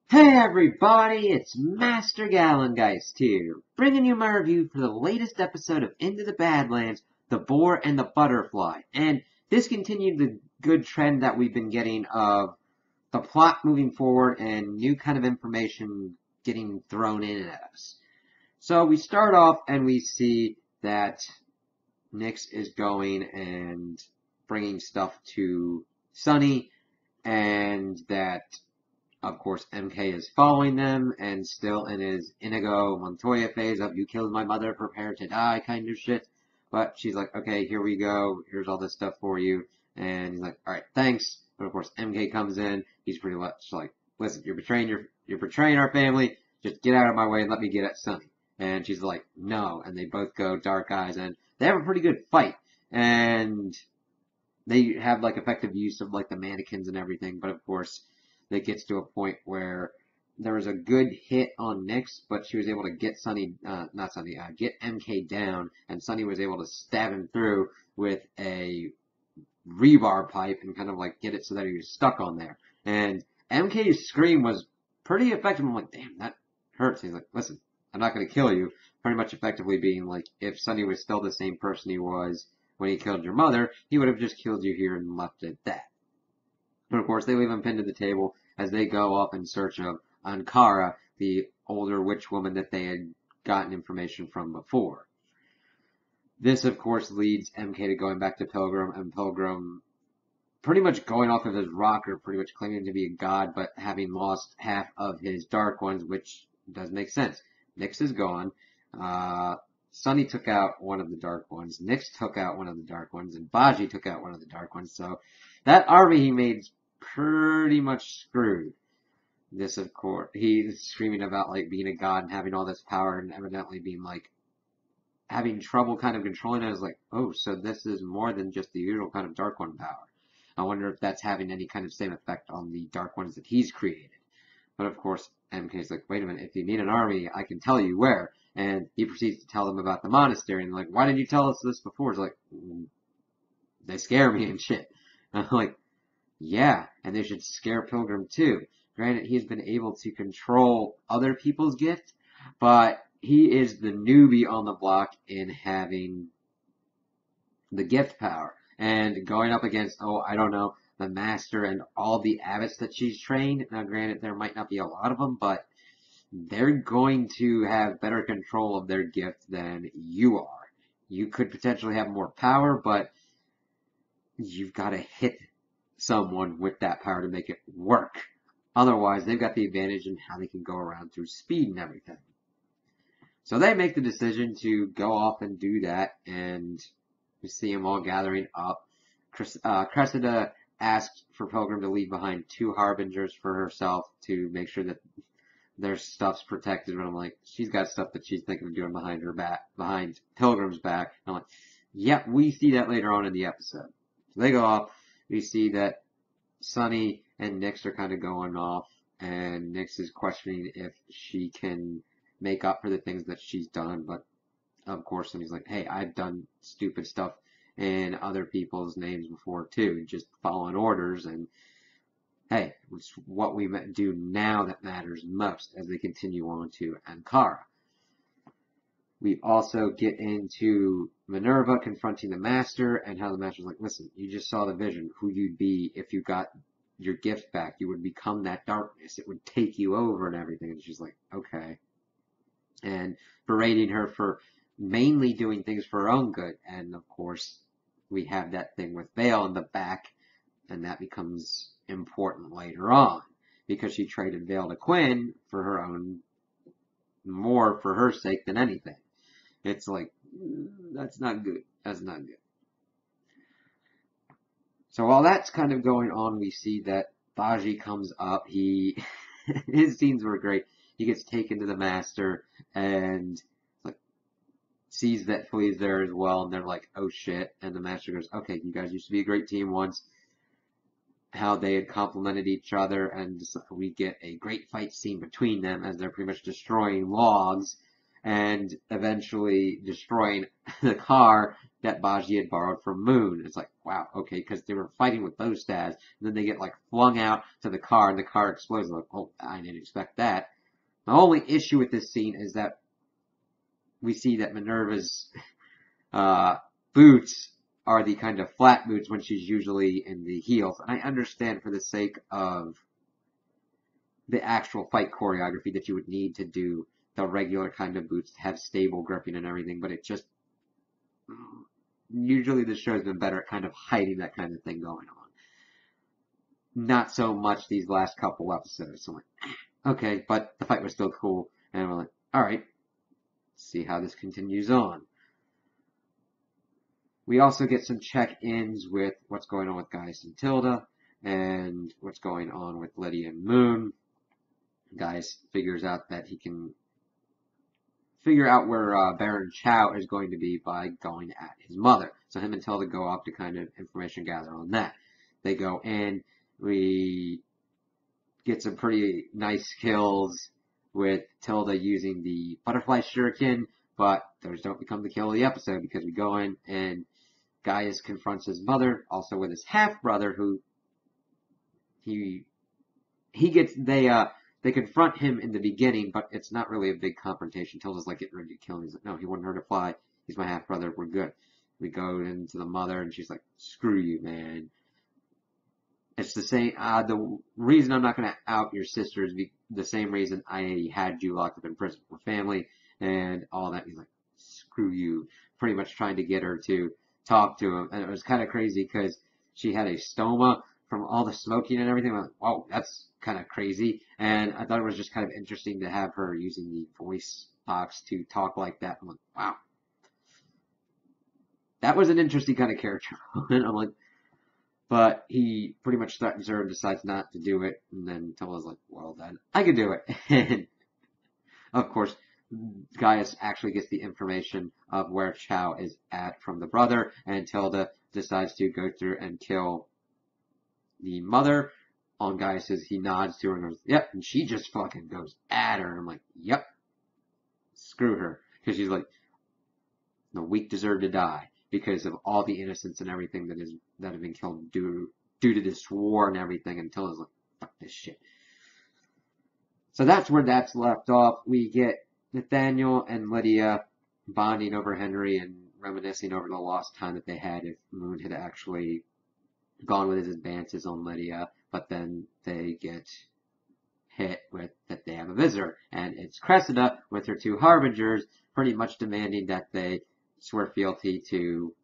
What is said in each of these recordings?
Hey everybody, it's Master Gallengeist here, bringing you my review for the latest episode of Into the Badlands, The Boar and the Butterfly. And this continued the good trend that we've been getting of the plot moving forward and new kind of information getting thrown in at us. So we start off and we see that Nyx is going and bringing stuff to Sunny, and that of course, MK is following them and still in his Inigo Montoya phase of you killed my mother, prepare to die kind of shit. But she's like, okay, here we go. Here's all this stuff for you. And he's like, all right, thanks. But of course, MK comes in. He's pretty much like, listen, you're betraying our family. Just get out of my way and let me get at Sunny. And she's like, no. And they both go dark eyes and they have a pretty good fight. And they have like effective use of like the mannequins and everything. But of course, that gets to a point where there was a good hit on Nyx, but she was able to get get MK down, and Sunny was able to stab him through with a rebar pipe and kind of like get it so that he was stuck on there. And MK's scream was pretty effective. I'm like, damn, that hurts. He's like, listen, I'm not going to kill you. Pretty much effectively being like, if Sunny was still the same person he was when he killed your mother, he would have just killed you here and left it at that. But of course, they leave him pinned to the table as they go up in search of Ankara, the older witch woman that they had gotten information from before. This, of course, leads MK to going back to Pilgrim, and Pilgrim pretty much going off of his rocker, pretty much claiming to be a god, but having lost half of his dark ones, which does make sense. Nyx is gone. Sunny took out one of the dark ones. Nyx took out one of the dark ones, and Baji took out one of the dark ones. So that army he made's pretty much screwed. This, of course, he's screaming about like being a god and having all this power, and evidently being like having trouble kind of controlling it. I was like, oh, so this is more than just the usual kind of dark one power. I wonder if that's having any kind of same effect on the dark ones that he's created. But of course, MK's like, wait a minute, if you need an army, I can tell you where. And he proceeds to tell them about the monastery, and like, why didn't you tell us this before? It's like, they scare me and shit. And I'm like, yeah, and they should scare Pilgrim too. Granted, he's been able to control other people's gift, but he is the newbie on the block in having the gift power. And going up against, oh, I don't know, the master and all the abbots that she's trained. Now, granted, there might not be a lot of them, but they're going to have better control of their gift than you are. You could potentially have more power, but you've got to hit someone with that power to make it work. Otherwise, they've got the advantage in how they can go around through speed and everything. So they make the decision to go off and do that, and we see them all gathering up. Cressida asked for Pilgrim to leave behind 2 harbingers for herself to make sure that their stuff's protected. But I'm like, she's got stuff that she's thinking of doing behind her back, behind Pilgrim's back. And I'm like, yep, we see that later on in the episode. So they go off. We see that Sunny and Nyx are kind of going off, and Nyx is questioning if she can make up for the things that she's done. But of course, Sunny's like, hey, I've done stupid stuff in other people's names before too, just following orders. And hey, it's what we do now that matters most as they continue on to Ankara. We also get into Minerva confronting the Master, and how the Master's like, listen, you just saw the vision, who you'd be if you got your gift back. You would become that darkness. It would take you over and everything. And she's like, okay. And berating her for mainly doing things for her own good. And of course, we have that thing with Vale in the back, and that becomes important later on, because she traded Vale to Quinn for her own, more for her sake than anything. It's like, that's not good. That's not good. So while that's kind of going on, we see that Baji comes up. His scenes were great. He gets taken to the Master and like sees that Flea's there as well, and they're like, oh shit. And the Master goes, okay, you guys used to be a great team once. How they had complimented each other, and we get a great fight scene between them as they're pretty much destroying logs and eventually destroying the car that Baji had borrowed from Moon. It's like, wow, okay, because they were fighting with those stabs, and then they get like flung out to the car, and the car explodes. Like, oh, I didn't expect that. The only issue with this scene is that we see that Minerva's boots are the kind of flat boots when she's usually in the heels. And I understand for the sake of the actual fight choreography that you would need to do the regular kind of boots to have stable gripping and everything, but it just usually the show's been better at kind of hiding that kind of thing going on. Not so much these last couple episodes. So I'm like, okay, but the fight was still cool, and we're like, alright, see how this continues on. We also get some check-ins with what's going on with Gaius and Tilda, and what's going on with Lydia and Moon. Gaius figures out that he can figure out where Baron Chow is going to be by going at his mother. So him and Tilda go off to kind of information gather on that. They go in, we get some pretty nice kills with Tilda using the butterfly shuriken, but those don't become the kill of the episode because we go in and Gaius confronts his mother, also with his half-brother, who they confront him in the beginning, but it's not really a big confrontation. Tilda's like getting ready to kill him. He's like, no, he wanted her to fly. He's my half-brother. We're good. We go into the mother, and she's like, screw you, man. It's the same, the reason I'm not going to out your sister is the same reason I had you locked up in prison for family and all that. He's like, screw you. Pretty much trying to get her to talk to him. And it was kind of crazy because she had a stoma from all the smoking and everything. I'm like, whoa, that's kind of crazy. And I thought it was just kind of interesting to have her using the voice box to talk like that. I'm like, wow. That was an interesting kind of character. I'm like, but he pretty much threatens her and decides not to do it. And then Tilda's like, well, then I can do it. And of course, Gaius actually gets the information of where Chow is at from the brother. And Tilda decides to go through and kill the mother. On Gaius's, he nods to her and goes, yep. And she just fucking goes at her. And I'm like, yep. Screw her. Because she's like, the weak deserve to die. Because of all the innocents and everything that have been killed due to this war and everything, and Tilda's like, fuck this shit. So that's where that's left off. We get Nathaniel and Lydia bonding over Henry and reminiscing over the lost time that they had if Moon had actually gone with his advances on Lydia, but then they get hit with that they have a visitor, and it's Cressida with her two harbingers pretty much demanding that they swear fealty to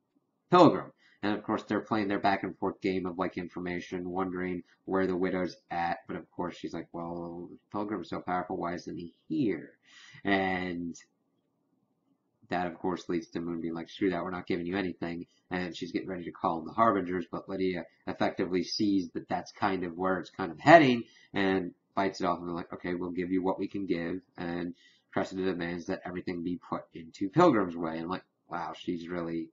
Pilgrim. And of course they're playing their back and forth game of like information, wondering where the widow's at, but of course she's like, well, Pilgrim's so powerful, why isn't he here? And that of course leads to Moon being like, screw that, we're not giving you anything, and she's getting ready to call in the harbingers, but Lydia effectively sees that that's kind of where it's kind of heading, and bites it off, and they're like, okay, we'll give you what we can give, and Cressida demands that everything be put into Pilgrim's way. And I'm like, wow, she's really...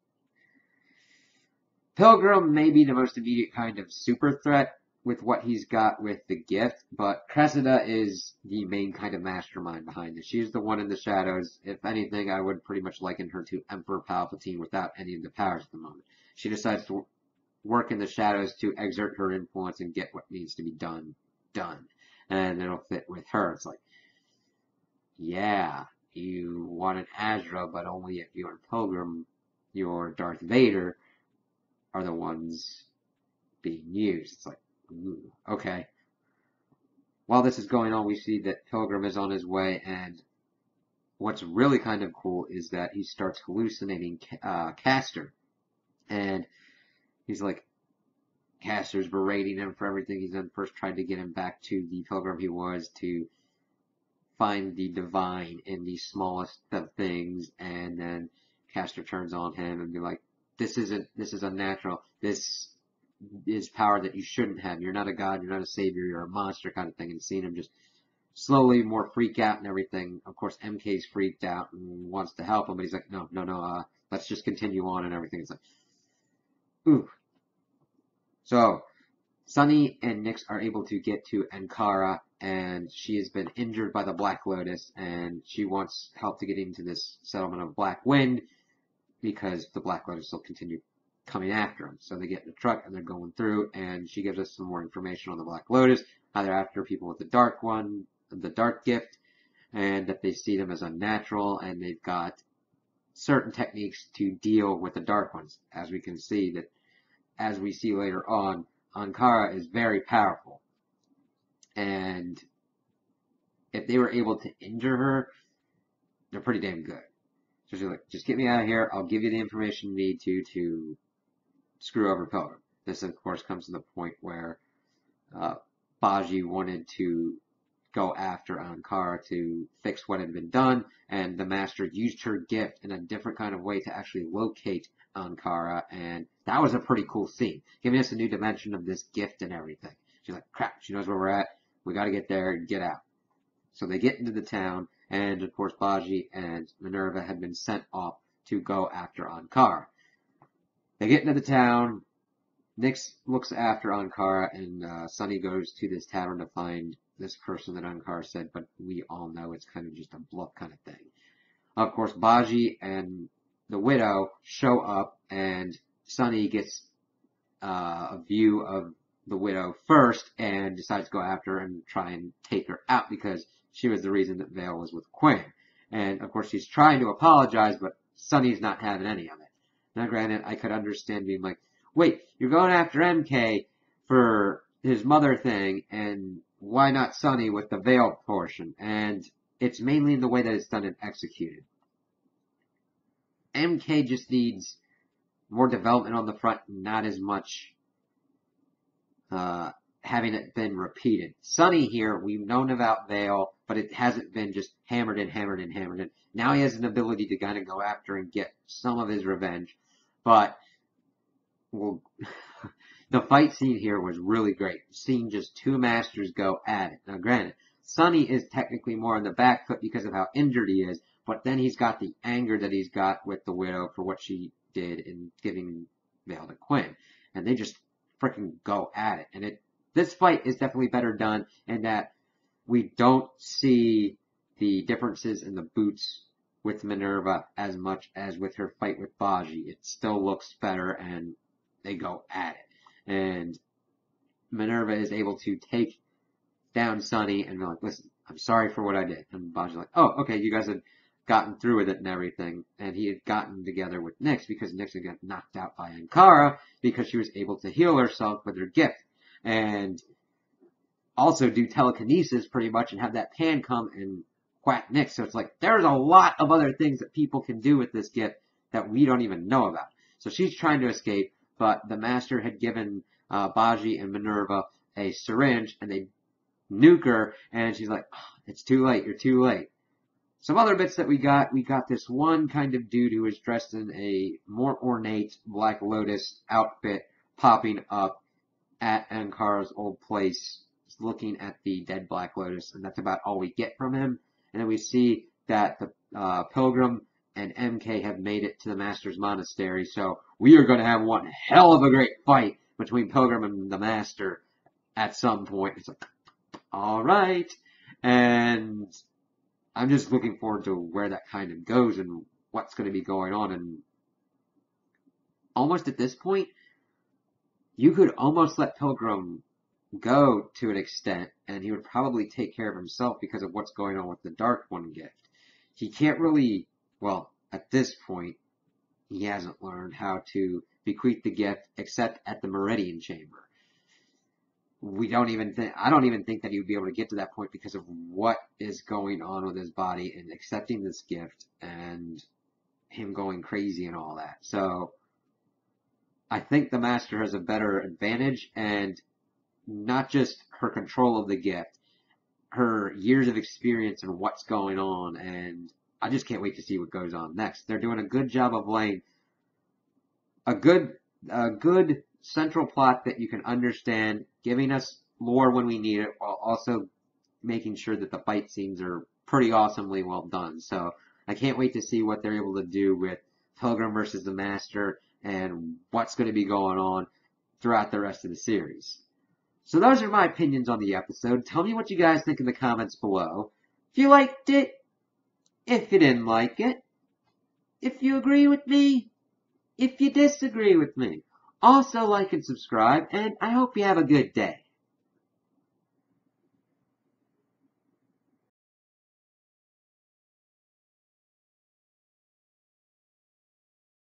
Pilgrim may be the most immediate kind of super threat with what he's got with the gift, but Cressida is the main kind of mastermind behind it. She's the one in the shadows. If anything, I would pretty much liken her to Emperor Palpatine without any of the powers at the moment. She decides to work in the shadows to exert her influence and get what needs to be done. And it'll fit with her. It's like, yeah, you want an Azra, but only if you're Pilgrim, your Darth Vader are the ones being used. It's like, ooh, okay. While this is going on, we see that Pilgrim is on his way, and what's really kind of cool is that he starts hallucinating Castor. And he's like, Castor's berating him for everything he's done. First tried to get him back to the Pilgrim he was, to find the divine in the smallest of things, and then Castor turns on him and be like, this is unnatural. This is power that you shouldn't have. You're not a god, you're not a savior, you're a monster kind of thing. And seeing him just slowly more freak out and everything. Of course, MK's freaked out and wants to help him, but he's like, no, let's just continue on and everything. It's like, ooh. So, Sunny and Nyx are able to get to Ankara, and she has been injured by the Black Lotus, and she wants help to get into this settlement of Black Wind. because the Black Lotus will continue coming after him. So they get in the truck and they're going through, and she gives us some more information on the Black Lotus, how they're after people with the dark one, the dark gift, and that they see them as unnatural, and they've got certain techniques to deal with the dark ones. As we can see that, as we see later on, Ankara is very powerful. And if they were able to injure her, they're pretty damn good. So she's like, just get me out of here. I'll give you the information you need to screw over Pilgrim. This, of course, comes to the point where Baji wanted to go after Ankara to fix what had been done, and the Master used her gift in a different kind of way to actually locate Ankara, and that was a pretty cool scene, giving us a new dimension of this gift and everything. She's like, crap, she knows where we're at. We gotta get there and get out. So they get into the town, and of course Baji and Minerva had been sent off to go after Ankara. They get into the town. Nyx looks after Ankara, and Sunny goes to this tavern to find this person that Ankara said, but we all know it's kind of just a bluff kind of thing. Of course, Baji and the widow show up, and Sunny gets a view of the widow first and decides to go after her and try and take her out because she was the reason that Vale was with Quinn. And of course, she's trying to apologize, but Sunny's not having any of it. Now, granted, I could understand being like, wait, you're going after MK for his mother thing, and why not Sunny with the Vale portion? And it's mainly in the way that it's done and executed. MK just needs more development on the front, not as much having it been repeated. Sunny here, we've known about Vale, but it hasn't been just hammered in. Now he has an ability to kind of go after and get some of his revenge, but well, the fight scene here was really great. Seeing just two masters go at it. Now, granted, Sunny is technically more on the back foot because of how injured he is, but then he's got the anger that he's got with the widow for what she did in giving Vale to Quinn. And they just freaking go at it. And this fight is definitely better done in that we don't see the differences in the boots with Minerva as much as with her fight with Baji. It still looks better, and they go at it. And Minerva is able to take down Sunny and be like, listen, I'm sorry for what I did. And Baji's like, oh, okay, you guys had gotten through with it and everything. And he had gotten together with Nyx because Nyx had got knocked out by Ankara because she was able to heal herself with her gift. And also do telekinesis pretty much and have that pan come and whack Nyx. So it's like, there's a lot of other things that people can do with this gift that we don't even know about. So she's trying to escape, but the Master had given Baji and Minerva a syringe, and they nuke her, and she's like, oh, it's too late, you're too late. Some other bits that we got this one kind of dude who was dressed in a more ornate Black Lotus outfit popping up at Ankara's old place, looking at the dead Black Lotus, and that's about all we get from him. And then we see that the Pilgrim and MK have made it to the Master's Monastery, so we are going to have one hell of a great fight between Pilgrim and the Master at some point. It's like, alright. And I'm just looking forward to where that kind of goes and what's going to be going on. And almost at this point, you could almost let Pilgrim go to an extent, and he would probably take care of himself because of what's going on with the Dark One gift. He can't really, well, at this point, he hasn't learned how to bequeath the gift except at the Meridian Chamber. I don't even think that he would be able to get to that point because of what is going on with his body and accepting this gift and him going crazy and all that. So I think the Master has a better advantage, and not just her control of the gift, her years of experience and what's going on, and I just can't wait to see what goes on next. They're doing a good job of laying a good central plot that you can understand, giving us lore when we need it, while also making sure that the fight scenes are pretty awesomely well done. So I can't wait to see what they're able to do with Pilgrim versus the Master and what's going to be going on throughout the rest of the series. So those are my opinions on the episode. Tell me what you guys think in the comments below. If you liked it, if you didn't like it, if you agree with me, if you disagree with me. Also like and subscribe, and I hope you have a good day.